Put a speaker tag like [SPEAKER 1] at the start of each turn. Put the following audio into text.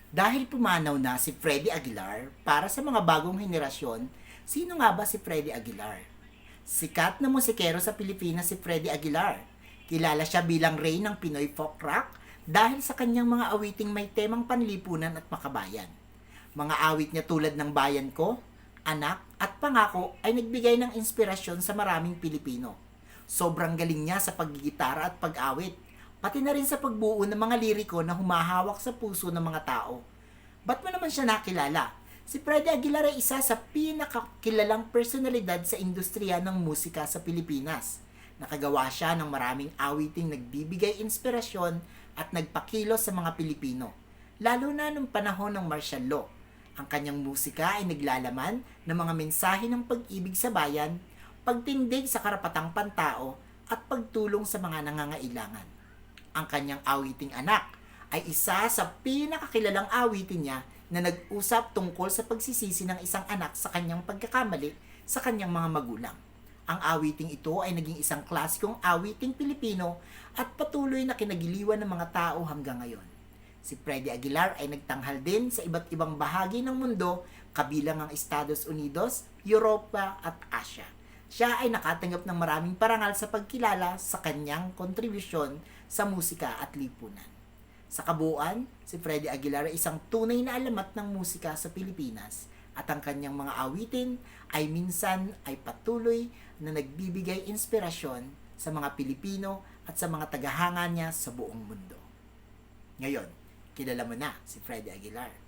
[SPEAKER 1] Dahil pumanaw na si Freddie Aguilar, para sa mga bagong henerasyon, sino nga ba si Freddie Aguilar? Sikat na musikero sa Pilipinas si Freddie Aguilar. Kilala siya bilang rey ng Pinoy folk rock dahil sa kanyang mga awiting may temang panlipunan at makabayan. Mga awit niya tulad ng Bayan Ko, Anak at Pangako ay nagbigay ng inspirasyon sa maraming Pilipino. Sobrang galing niya sa paggigitara at pag-awit, pati na rin sa pagbuo ng mga liriko na humahawak sa puso ng mga tao. Ba't mo naman siya nakilala? Si Freddie Aguilar ay isa sa pinakakilalang personalidad sa industriya ng musika sa Pilipinas. Nakagawa siya ng maraming awiting nagbibigay inspirasyon at nagpakilos sa mga Pilipino, lalo na nung panahon ng martial law. Ang kanyang musika ay naglalaman ng mga mensahe ng pag-ibig sa bayan, pagtindig sa karapatang pantao, at pagtulong sa mga nangangailangan. Ang kanyang awiting Anak ay isa sa pinakakilalang awitin niya na nag-usap tungkol sa pagsisisi ng isang anak sa kanyang pagkakamali sa kanyang mga magulang. Ang awiting ito ay naging isang klasikong awiting Pilipino at patuloy na kinagiliwan ng mga tao hanggang ngayon. Si Freddie Aguilar ay nagtanghal din sa iba't ibang bahagi ng mundo kabilang ang Estados Unidos, Europa at Asia. Siya ay nakatanggap ng maraming parangal sa pagkilala sa kanyang kontribusyon sa musika at lipunan. Sa kabuuan, si Freddie Aguilar ay isang tunay na alamat ng musika sa Pilipinas at ang kanyang mga awitin ay minsan ay patuloy na nagbibigay inspirasyon sa mga Pilipino at sa mga tagahanga niya sa buong mundo. Ngayon, kilala mo na si Freddie Aguilar.